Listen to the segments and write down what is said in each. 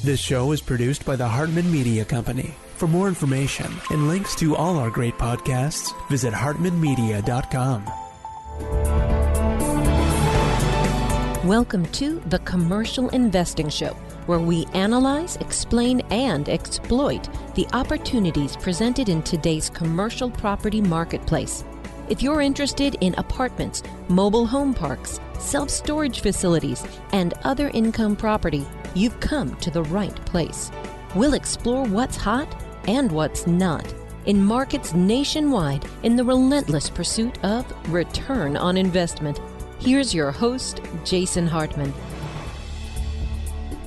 This show is produced by the Hartman Media Company. For more information and links to all our great podcasts, visit hartmanmedia.com. Welcome to The Commercial Investing Show, where we analyze, explain, and exploit the opportunities presented in today's commercial property marketplace. If you're interested in apartments, mobile home parks, self-storage facilities, and other income property, you've come to the right place. We'll explore what's hot and what's not in markets nationwide in the relentless pursuit of return on investment. Here's your host, Jason Hartman.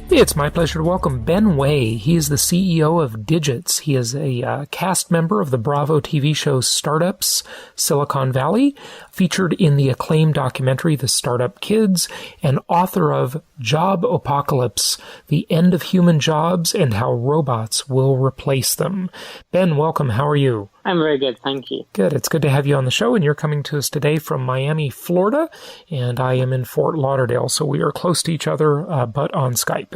It's my pleasure to welcome Ben Way. He is the CEO of Digits. He is a cast member of the Bravo TV show Startups, Silicon Valley, featured in the acclaimed documentary The Startup Kids, and author of Job Apocalypse, The End of Human Jobs and How Robots Will Replace Them. Ben, welcome. How are you? I'm very good, thank you. Good. It's good to have you on the show, and you're coming to us today from Miami, Florida, and I am in Fort Lauderdale, so we are close to each other, but on Skype.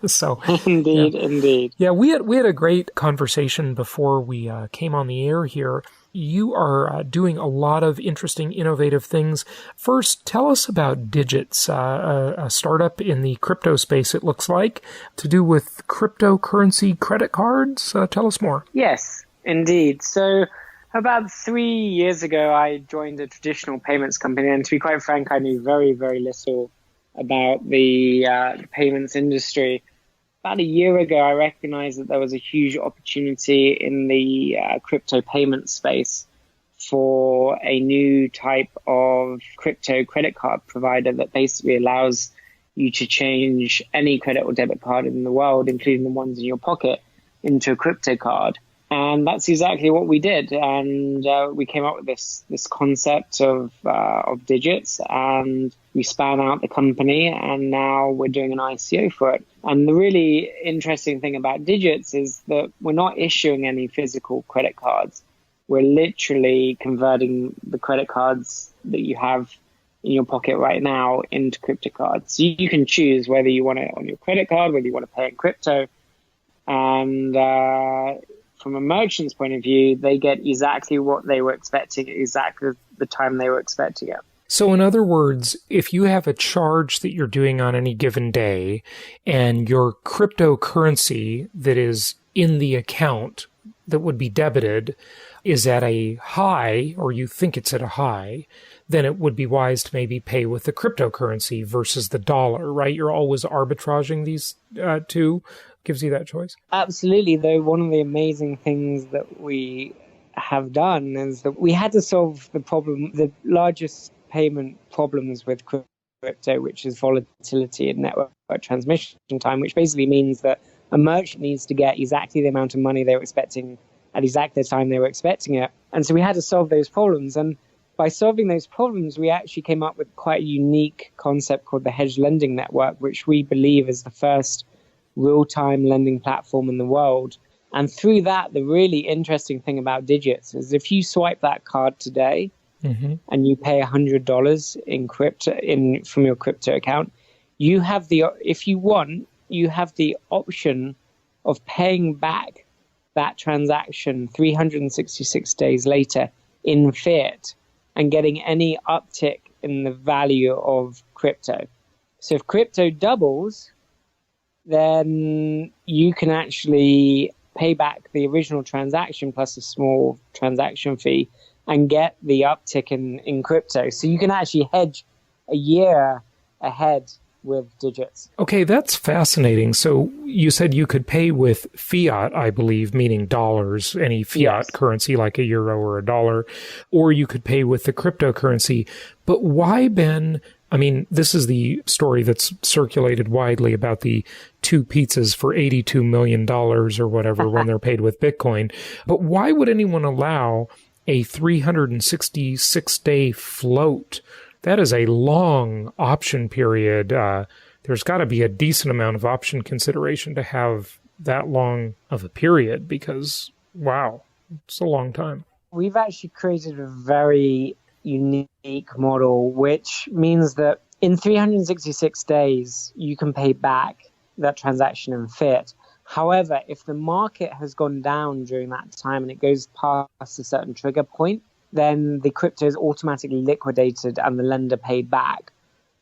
So Indeed. Yeah, we had a great conversation before we came on the air here. You are doing a lot of interesting, innovative things. First, tell us about Digits, a startup in the crypto space, it looks like, to do with cryptocurrency credit cards. Tell us more. Yes, indeed. So about 3 years ago, I joined a traditional payments company. And to be quite frank, I knew very, very little about the payments industry. About a year ago, I recognized that there was a huge opportunity in the crypto payment space for a new type of crypto credit card provider that basically allows you to change any credit or debit card in the world, including the ones in your pocket, into a crypto card. And that's exactly what we did. And we came up with this concept of Digits, and we span out the company, and now we're doing an ICO for it. And the really interesting thing about Digits is that we're not issuing any physical credit cards. We're literally converting the credit cards that you have in your pocket right now into crypto cards. So you can choose whether you want it on your credit card, whether you want to pay in crypto. And from a merchant's point of view, they get exactly what they were expecting at exactly the time they were expecting it. So in other words, if you have a charge that you're doing on any given day and your cryptocurrency that is in the account that would be debited is at a high, or you think it's at a high, then it would be wise to maybe pay with the cryptocurrency versus the dollar, right? You're always arbitraging these two. Gives you that choice? Absolutely. Though one of the amazing things that we have done is that we had to solve the problem, the largest payment problems with crypto, which is volatility and network transmission time, which basically means that a merchant needs to get exactly the amount of money they were expecting at exactly the time they were expecting it. And so we had to solve those problems. And by solving those problems, we actually came up with quite a unique concept called the hedge lending network, which we believe is the first real-time lending platform in the world. And through that, the really interesting thing about Digits is if you swipe that card today and you pay $100 in crypto from your crypto account, you have if you want, you have the option of paying back that transaction 366 days later in fiat and getting any uptick in the value of crypto. So if crypto doubles, then you can actually pay back the original transaction plus a small transaction fee and get the uptick in crypto. So you can actually hedge a year ahead with Digits. Okay, that's fascinating. So you said you could pay with fiat, I believe, meaning dollars, any fiat currency like a euro or a dollar, or you could pay with the cryptocurrency. But why, Ben? I mean, this is the story that's circulated widely about the 2 pizzas for $82 million or whatever when they're paid with Bitcoin. But why would anyone allow a 366-day float? That is a long option period. There's got to be a decent amount of option consideration to have that long of a period because, wow, it's a long time. We've actually created a very unique model, which means that in 366 days, you can pay back that transaction in fiat. However, if the market has gone down during that time and it goes past a certain trigger point, then the crypto is automatically liquidated and the lender paid back.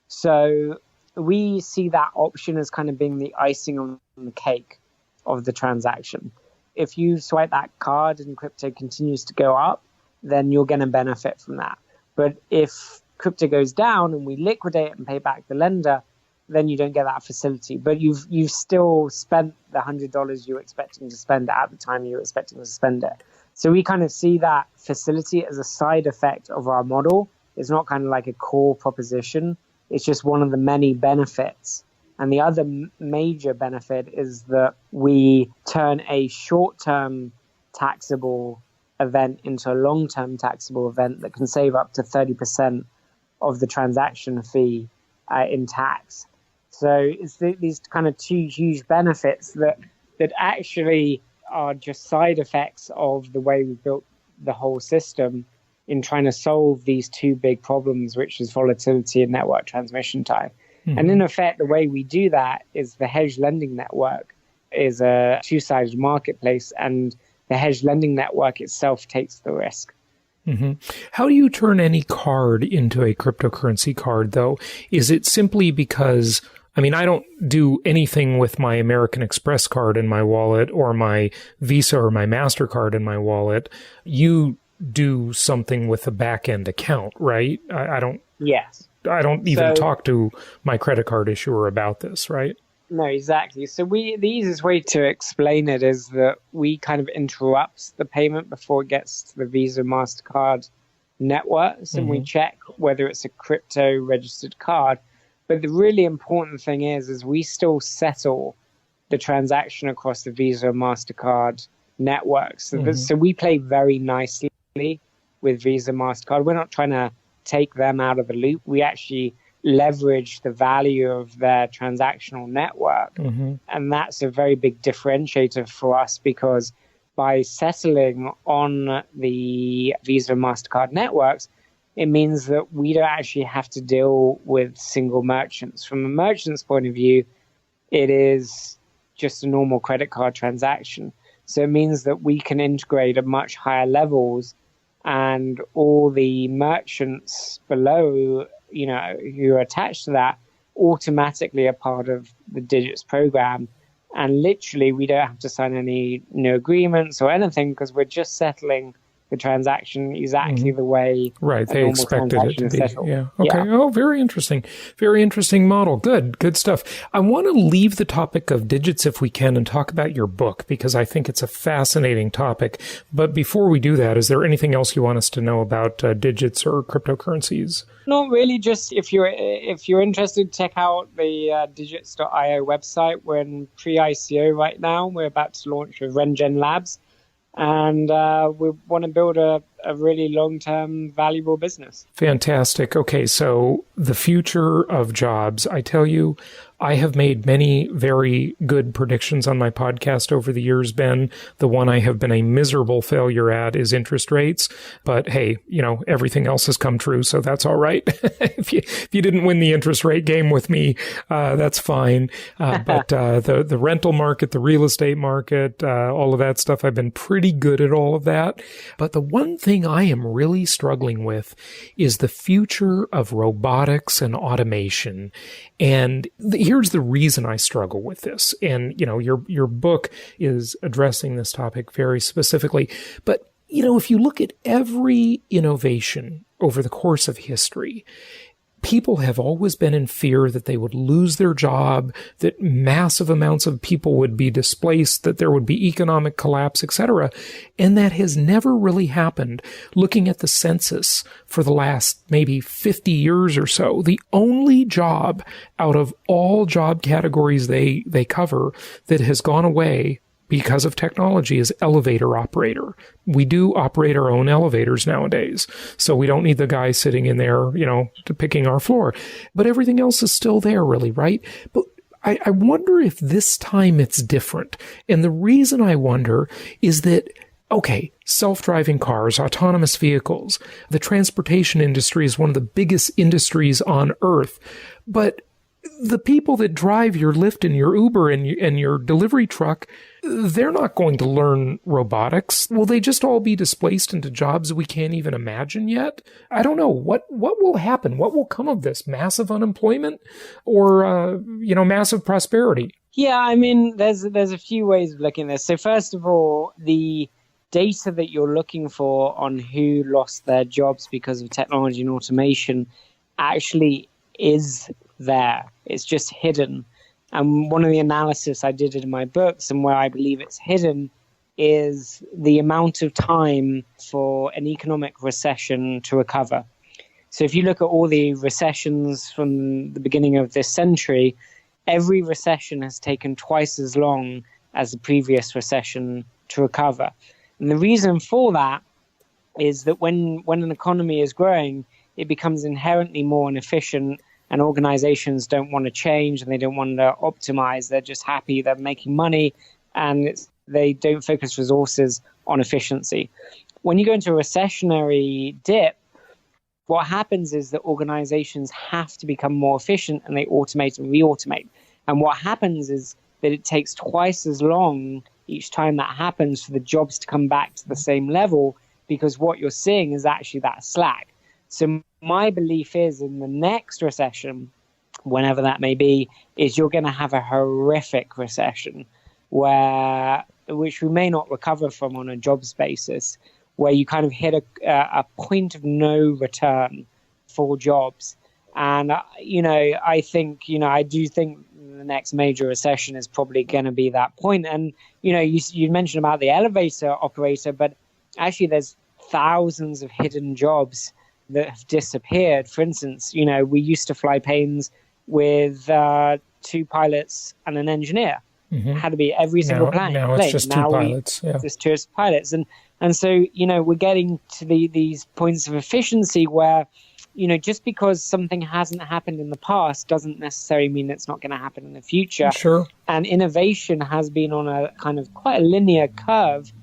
So we see that option as kind of being the icing on the cake of the transaction. If you swipe that card and crypto continues to go up, then you're going to benefit from that. But if crypto goes down and we liquidate and pay back the lender, then you don't get that facility. But you've still spent the $100 you were expecting to spend at the time you were expecting to spend it. So we kind of see that facility as a side effect of our model. It's not kind of like a core proposition. It's just one of the many benefits. And the other major benefit is that we turn a short-term taxable event into a long-term taxable event that can save up to 30% of the transaction fee in tax. So it's these kind of two huge benefits that actually are just side effects of the way we built the whole system in trying to solve these two big problems, which is volatility and network transmission time. Mm-hmm. And in effect, the way we do that is the hedge lending network is a two-sided marketplace, and the hedge lending network itself takes the risk. Mm-hmm. How do you turn any card into a cryptocurrency card, though? Is it simply because, I mean, I don't do anything with my American Express card in my wallet or my Visa or my MasterCard in my wallet. You do something with a back-end account, right? I don't. Yes. I don't even talk to my credit card issuer about this, right? No, exactly. So the easiest way to explain it is that we kind of interrupt the payment before it gets to the Visa, MasterCard networks, and we check whether it's a crypto registered card. But the really important thing is we still settle the transaction across the Visa, MasterCard networks. So we play very nicely with Visa, MasterCard. We're not trying to take them out of the loop. We actually leverage the value of their transactional network. And that's a very big differentiator for us, because by settling on the Visa and MasterCard networks, it means that we don't actually have to deal with single merchants. From a merchant's point of view, it is just a normal credit card transaction. So it means that we can integrate at much higher levels, and all the merchants below, who are attached to that, automatically are part of the Digits program. And literally, we don't have to sign any new agreements or anything, because we're just settling the transaction exactly the way they expected it to be. Yeah. Okay. Yeah. Oh, very interesting. Very interesting model. Good stuff. I want to leave the topic of digits, if we can, and talk about your book, because I think it's a fascinating topic. But before we do that, is there anything else you want us to know about digits or cryptocurrencies? Not really. Just if you're interested, check out the digits.io website. We're in pre-ICO right now. We're about to launch with RenGen Labs. And we want to build a really long-term valuable business. Fantastic. Okay, so the future of jobs. I tell you, I have made many very good predictions on my podcast over the years, Ben. The one I have been a miserable failure at is interest rates. But hey, everything else has come true, so that's all right. If you didn't win the interest rate game with me, that's fine. But the rental market, the real estate market, all of that stuff, I've been pretty good at all of that. But the one thing I am really struggling with is the future of robotics and automation. And here's the reason I struggle with this. And, your book is addressing this topic very specifically. But, if you look at every innovation over the course of history, people have always been in fear that they would lose their job, that massive amounts of people would be displaced, that there would be economic collapse, etc. And that has never really happened. Looking at the census for the last maybe 50 years or so, the only job out of all job categories they cover that has gone away because of technology is elevator operator. We do operate our own elevators nowadays, so we don't need the guy sitting in there, picking our floor. But everything else is still there, really, right? But I wonder if this time it's different. And the reason I wonder is that, okay, self-driving cars, autonomous vehicles, the transportation industry is one of the biggest industries on Earth. But the people that drive your Lyft and your Uber and your delivery truck, they're not going to learn robotics. Will they just all be displaced into jobs we can't even imagine yet? I don't know. What will happen? What will come of this? Massive unemployment or, massive prosperity? Yeah, I mean, there's a few ways of looking at this. So first of all, the data that you're looking for on who lost their jobs because of technology and automation actually is there. It's just hidden. And one of the analysis I did in my books and where I believe it's hidden is the amount of time for an economic recession to recover. So if you look at all the recessions from the beginning of this century, every recession has taken twice as long as the previous recession to recover. And the reason for that is that when an economy is growing, it becomes inherently more inefficient, and organizations don't want to change and they don't want to optimize. They're just happy they're making money, and they don't focus resources on efficiency. When you go into a recessionary dip, what happens is that organizations have to become more efficient and they automate and re-automate. And what happens is that it takes twice as long each time that happens for the jobs to come back to the same level, because what you're seeing is actually that slack. So my belief is in the next recession, whenever that may be, is you're going to have a horrific recession which we may not recover from on a jobs basis, where you kind of hit a point of no return for jobs. And, I do think the next major recession is probably going to be that point. And, you mentioned about the elevator operator, but actually there's thousands of hidden jobs that have disappeared. For instance, we used to fly planes with 2 pilots and an engineer. Mm-hmm. It had to be every single plane. Now it's just 2 pilots. Yeah. Just 2 pilots. And so, we're getting to these points of efficiency where, just because something hasn't happened in the past doesn't necessarily mean it's not going to happen in the future. Sure. And innovation has been on a kind of quite a linear curve.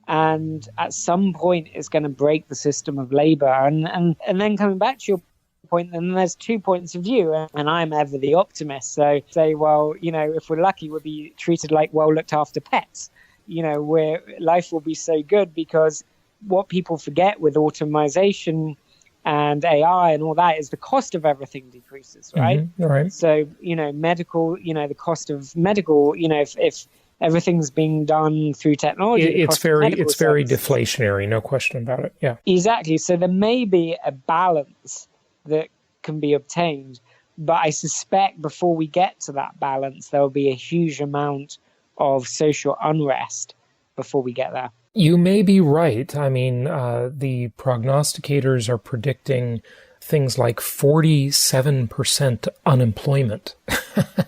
And at some point, it's going to break the system of labor. And then coming back to your point, then there's 2 points of view. And I'm ever the optimist. So say, well, if we're lucky, we'll be treated like well looked after pets. Where life will be so good, because what people forget with automation and AI and all that is the cost of everything decreases, right? Mm-hmm. Right. So, medical, the cost of medical, if everything's being done through technology, it's very deflationary, no question about it. Yeah, exactly. So there may be a balance that can be obtained, but I suspect before we get to that balance, there will be a huge amount of social unrest before we get there. You may be right. I mean, the prognosticators are predicting things like 47% unemployment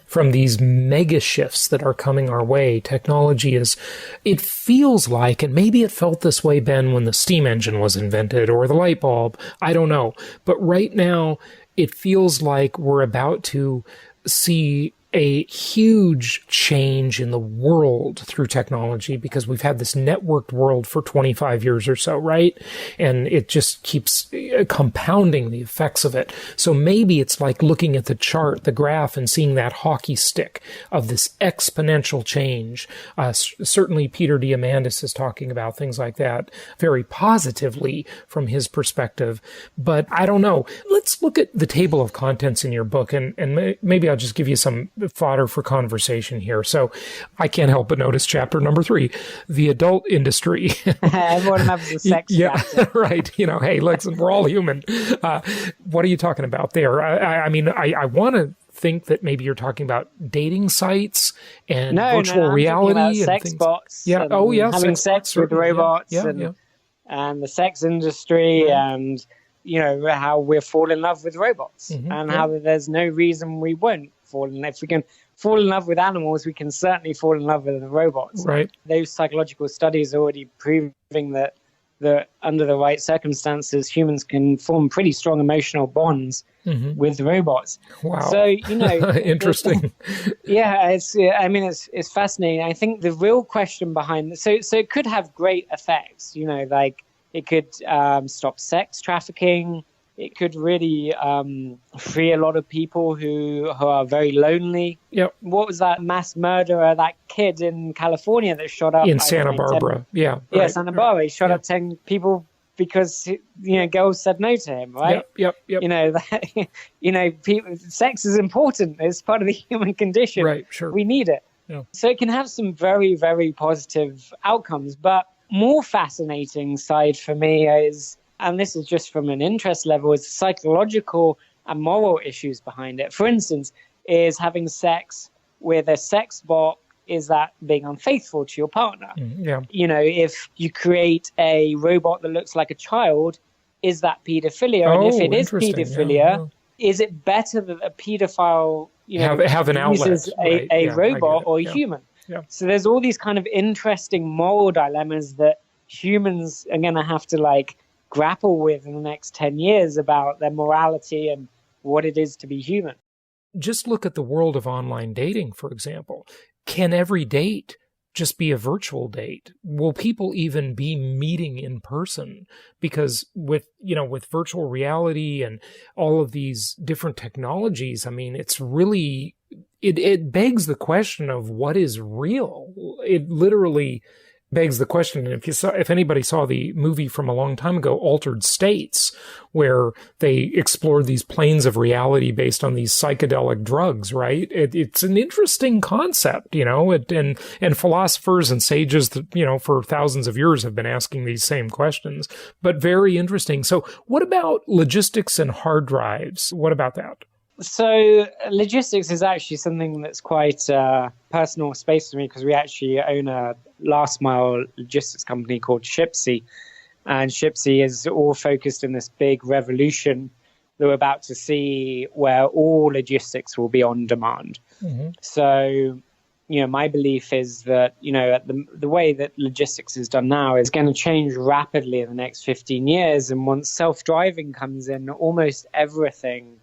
from these mega shifts that are coming our way. Technology it feels like, and maybe it felt this way, Ben, when the steam engine was invented or the light bulb. I don't know. But right now, it feels like we're about to see a huge change in the world through technology, because we've had this networked world for 25 years or so, right? And it just keeps compounding the effects of it. So maybe it's like looking at the chart, the graph, and seeing that hockey stick of this exponential change. Certainly Peter Diamandis is talking about things like that very positively from his perspective. But I don't know. Let's look at the table of contents in your book, and maybe I'll just give you some fodder for conversation here. So I can't help but notice chapter number 3, the adult industry. Everyone loves the sex chapter. Right. Hey, listen, we're all human. What are you talking about there? I mean, I want to think that maybe you're talking about dating sites and virtual reality and sex things. Bots. Yeah. Having sex with robots and the sex industry and how we're falling in love with robots and how there's no reason we won't fall in love. If we can fall in love with animals, we can certainly fall in love with the robots. Right. Those psychological studies are already proving that under the right circumstances, humans can form pretty strong emotional bonds with robots. Wow. So, interesting. It's fascinating. I think the real question behind this, so it could have great effects, like it could stop sex trafficking, It could really free a lot of people who are very lonely. Yep. What was that mass murderer, that kid in California that shot up? In Santa Barbara. 10, yeah. Yeah, right. Santa Barbara. He shot up 10 people because, girls said no to him, right? Yep. People, sex is important. It's part of the human condition. Right, sure. We need it. Yeah. So it can have some very, very positive outcomes. But more fascinating side for me is, and this is just from an interest level, is the psychological and moral issues behind it. For instance, is having sex with a sex bot, is that being unfaithful to your partner? Yeah. If you create a robot that looks like a child, is that pedophilia? And if it is pedophilia, is it better that a pedophile have an outlet, uses a robot or a human? Yeah. So there's all these kind of interesting moral dilemmas that humans are going to have to grapple with in the next 10 years about their morality and what it is to be human. Just look at the world of online dating, for example. Can every date just be a virtual date? Will people even be meeting in person? Because with virtual reality and all of these different technologies, I mean, it's really, it begs the question of what is real. It literally begs the question. And if anybody saw the movie from a long time ago, Altered States, where they explored these planes of reality based on these psychedelic drugs, right? It's an interesting concept, and philosophers and sages, for thousands of years have been asking these same questions, but very interesting. So what about logistics and hard drives? What about that? So logistics is actually something that's quite personal space to me, because we actually own a last mile logistics company called Shipsy. And Shipsy is all focused in this big revolution that we're about to see, where all logistics will be on demand. Mm-hmm. So, my belief is that, the way that logistics is done now is going to change rapidly in the next 15 years. And once self-driving comes in, almost everything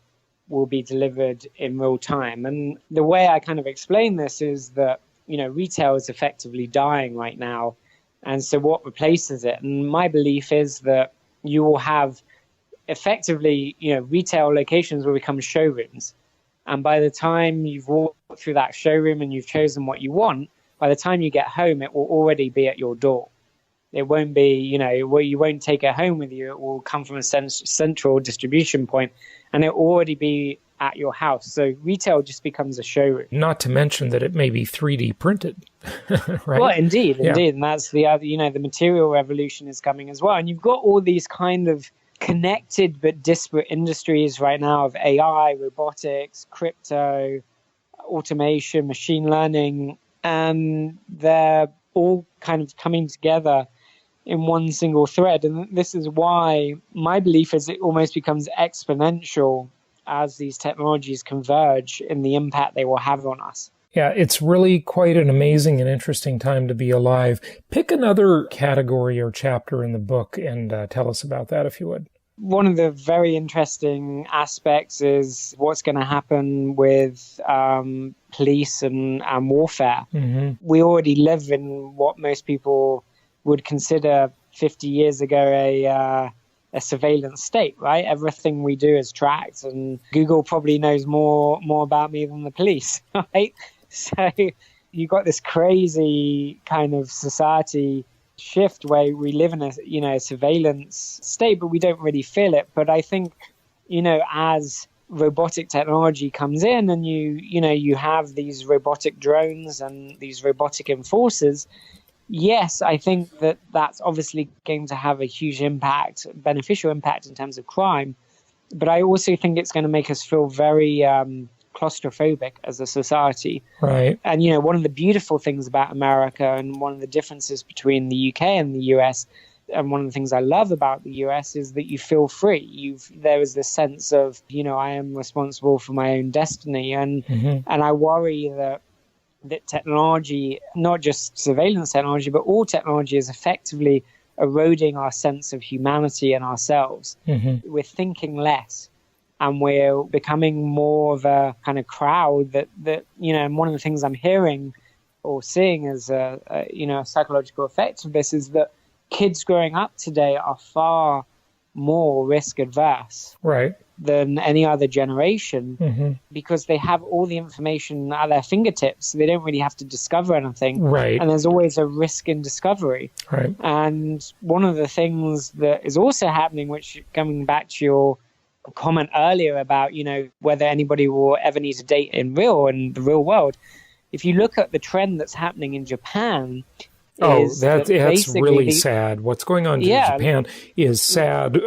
will be delivered in real time. And the way I kind of explain this is that, retail is effectively dying right now. And so what replaces it? And my belief is that you will have effectively, retail locations will become showrooms. And by the time you've walked through that showroom and you've chosen what you want, by the time you get home, it will already be at your door. It won't be, you won't take it home with you. It will come from a central distribution point, and it will already be at your house. So retail just becomes a showroom. Not to mention that it may be 3D printed, right? Well, indeed. And that's the other, the material revolution is coming as well. And you've got all these kind of connected but disparate industries right now of AI, robotics, crypto, automation, machine learning, and they're all kind of coming together in one single thread. And this is why my belief is it almost becomes exponential as these technologies converge in the impact they will have on us. Yeah, it's really quite an amazing and interesting time to be alive. Pick another category or chapter in the book and tell us about that, if you would. One of the very interesting aspects is what's going to happen with police and warfare. Mm-hmm. We already live in what most people would consider 50 years ago a surveillance state, right? Everything we do is tracked, and Google probably knows more about me than the police, right? So you got this crazy kind of society shift where we live in a surveillance state, but we don't really feel it. But I think, as robotic technology comes in and you have these robotic drones and these robotic enforcers, yes, I think that's obviously going to have a huge impact, beneficial impact in terms of crime. But I also think it's going to make us feel very claustrophobic as a society. Right. And, one of the beautiful things about America and one of the differences between the UK and the US, and one of the things I love about the US is that you feel free. There is this sense of, I am responsible for my own destiny. And I worry that technology, not just surveillance technology, but all technology is effectively eroding our sense of humanity and ourselves. Mm-hmm. We're thinking less, and we're becoming more of a kind of crowd that and one of the things I'm hearing or seeing as a psychological effect of this is that kids growing up today are far more risk adverse than any other generation because they have all the information at their fingertips. So they don't really have to discover anything. Right. And there's always a risk in discovery. Right. And one of the things that is also happening, which coming back to your comment earlier about, whether anybody will ever need to date in the real world, if you look at the trend that's happening in Japan, that's really sad. What's going on in Japan is sad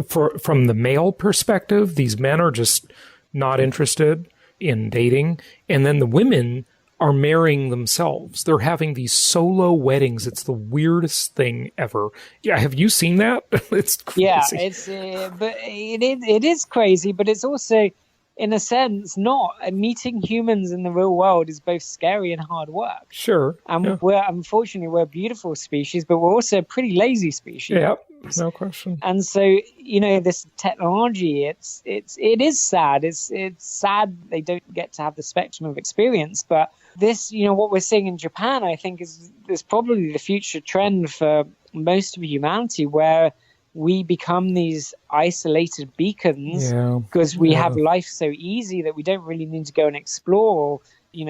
from the male perspective. These men are just not interested in dating. And then the women are marrying themselves. They're having these solo weddings. It's the weirdest thing ever. Yeah, have you seen that? It's crazy. Yeah, but it is crazy, but it's also, in a sense, not. Meeting humans in the real world is both scary and hard work. Sure. And we're a beautiful species, but we're also a pretty lazy species. Yeah, no question. And so, this technology, it is sad. It's sad they don't get to have the spectrum of experience. But this, what we're seeing in Japan, I think is probably the future trend for most of humanity, where we become these isolated beacons because we have life so easy that we don't really need to go and explore.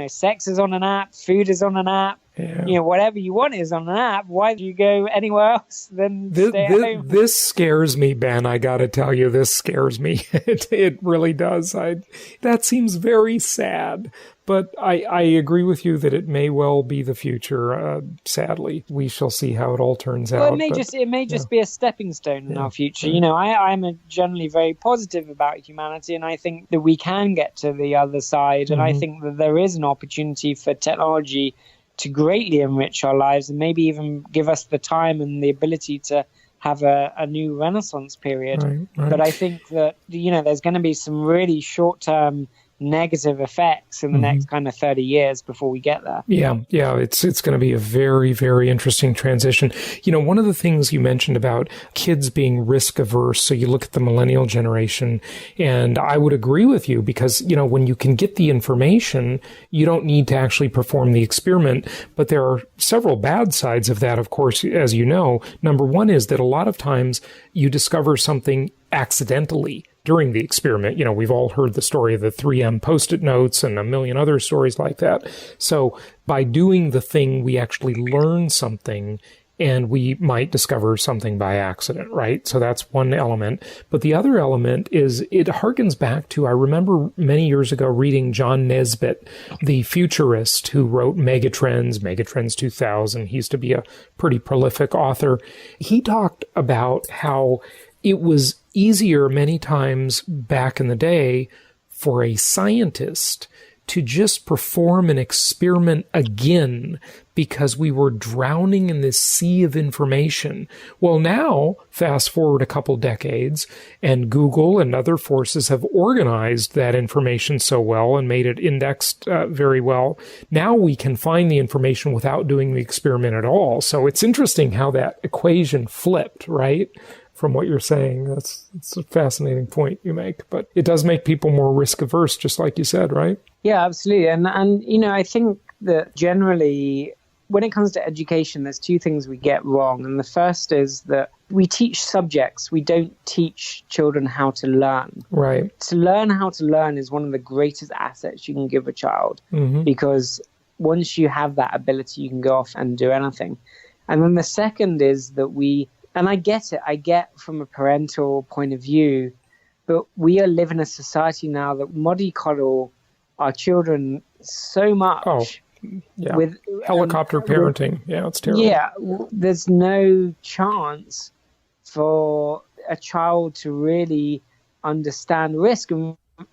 Sex is on an app, food is on an app, whatever you want is on an app. Why do you go anywhere else than stay at home? This scares me, Ben. I got to tell you, this scares me. It really does. That seems very sad. But I agree with you that it may well be the future. Sadly, we shall see how it all turns out. It may just be a stepping stone in our future. I'm generally very positive about humanity, and I think that we can get to the other side. And I think that there is an opportunity for technology to greatly enrich our lives, and maybe even give us the time and the ability to have a new renaissance period. Right. But I think that there's going to be some really short-term negative effects in the next kind of 30 years before we get there. Yeah, it's going to be a very, very interesting transition. One of the things you mentioned about kids being risk averse, so you look at the millennial generation, and I would agree with you because, when you can get the information, you don't need to actually perform the experiment. But there are several bad sides of that, of course, as you know. Number one is that a lot of times you discover something accidentally during the experiment. We've all heard the story of the 3M Post-it notes and a million other stories like that. So by doing the thing, we actually learn something, and we might discover something by accident, right? So that's one element. But the other element is it harkens back to, I remember many years ago reading John Nesbitt, the futurist who wrote Megatrends 2000. He used to be a pretty prolific author. He talked about how it was easier many times back in the day for a scientist to just perform an experiment again because we were drowning in this sea of information. Well, now, fast forward a couple decades, and Google and other forces have organized that information so well and made it indexed very well. Now we can find the information without doing the experiment at all. So it's interesting how that equation flipped, right? From what you're saying. It's a fascinating point you make, but it does make people more risk averse, just like you said, right? Yeah, absolutely. And I think that generally when it comes to education, there's two things we get wrong. And the first is that we teach subjects. We don't teach children how to learn. Right. To learn how to learn is one of the greatest assets you can give a child, because once you have that ability, you can go off and do anything. And then the second is that and I get it, I get from a parental point of view, but we live in a society now that mollycoddle our children so much. Oh, yeah. With helicopter parenting. Yeah, it's terrible. Yeah, there's no chance for a child to really understand risk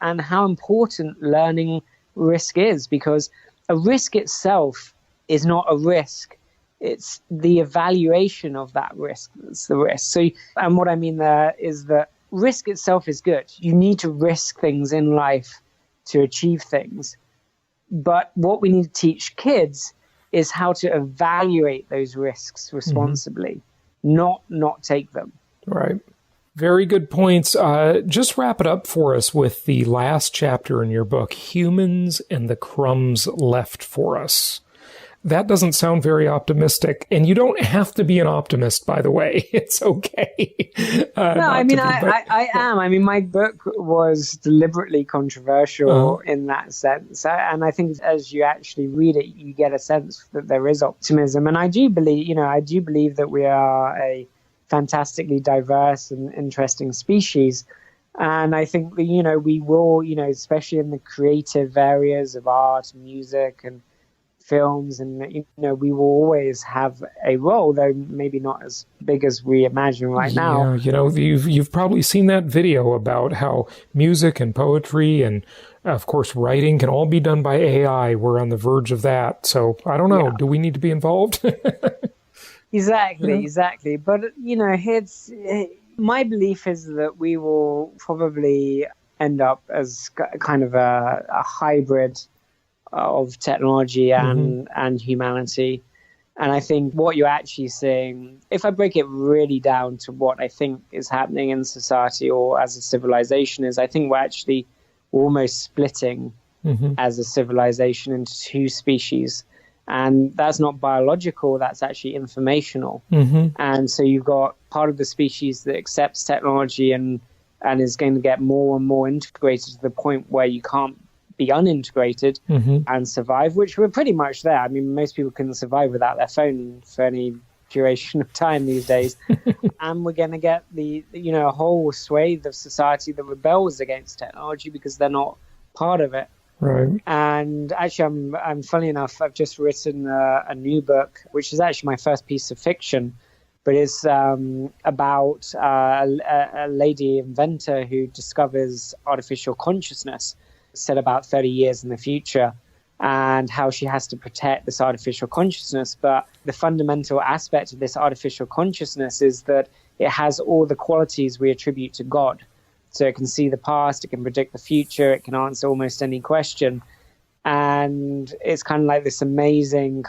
and how important learning risk is, because a risk itself is not a risk. It's the evaluation of that risk that's the risk. So, and what I mean there is that risk itself is good. You need to risk things in life to achieve things. But what we need to teach kids is how to evaluate those risks responsibly, not take them. Right. Very good points. Just wrap it up for us with the last chapter in your book, Humans and the Crumbs Left for Us. that doesn't sound very optimistic. And you don't have to be an optimist, by the way. It's okay. I am. I mean, my book was deliberately controversial in that sense. And I think as you actually read it, you get a sense that there is optimism. And I do believe that we are a fantastically diverse and interesting species. And I think that, we will, especially in the creative areas of art, music, and films, and, we will always have a role, though maybe not as big as we imagine right now. Yeah, you've probably seen that video about how music and poetry and, of course, writing can all be done by AI. We're on the verge of that. So I don't know. Yeah. Do we need to be involved? Exactly. But, my belief is that we will probably end up as kind of a hybrid of technology and humanity. And I think what you're actually seeing, if I break it really down to what I think is happening in society or as a civilization, is I think we're almost splitting as a civilization into two species. And that's not biological, that's actually informational. And so you've got part of the species that accepts technology and is going to get more and more integrated to the point where you can't be unintegrated and survive, which we're pretty much there. I mean, most people couldn't survive without their phone for any duration of time these days. And we're going to get a whole swathe of society that rebels against technology because they're not part of it. Right. And actually, I'm funny enough, I've just written a new book, which is actually my first piece of fiction, but it's about a lady inventor who discovers artificial consciousness, set about 30 years in the future, and how she has to protect this artificial consciousness. But the fundamental aspect of this artificial consciousness is that it has all the qualities we attribute to God. So it can see the past, it can predict the future, it can answer almost any question. And it's kind of like this amazing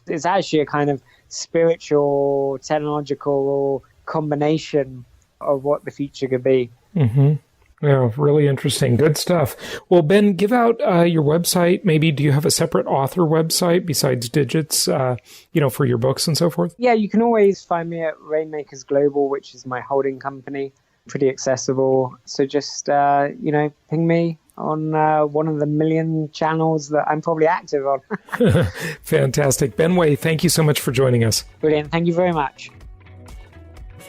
it's actually a kind of spiritual, technological combination of what the future could be. Yeah, really interesting. Good stuff. Well, Ben, give out your website. Maybe do you have a separate author website besides Digits, for your books and so forth? Yeah, you can always find me at Rainmakers Global, which is my holding company. Pretty accessible. So just, ping me on one of the million channels that I'm probably active on. Fantastic. Ben Way, thank you so much for joining us. Brilliant. Thank you very much.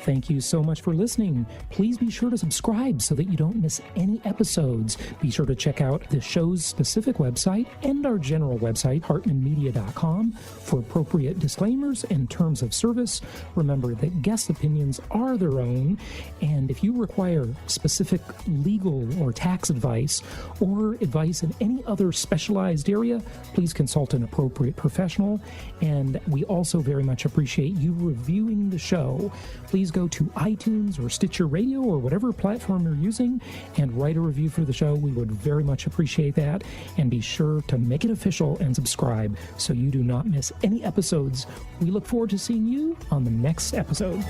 Thank you so much for listening. Please be sure to subscribe so that you don't miss any episodes. Be sure to check out the show's specific website and our general website, hartmanmedia.com, for appropriate disclaimers and terms of service. Remember that guest opinions are their own, and if you require specific legal or tax advice or advice in any other specialized area, please consult an appropriate professional. And we also very much appreciate you reviewing the show. Please go to iTunes or Stitcher Radio or whatever platform you're using and write a review for the show. We would very much appreciate that. And be sure to make it official and subscribe so you do not miss any episodes. We look forward to seeing you on the next episode.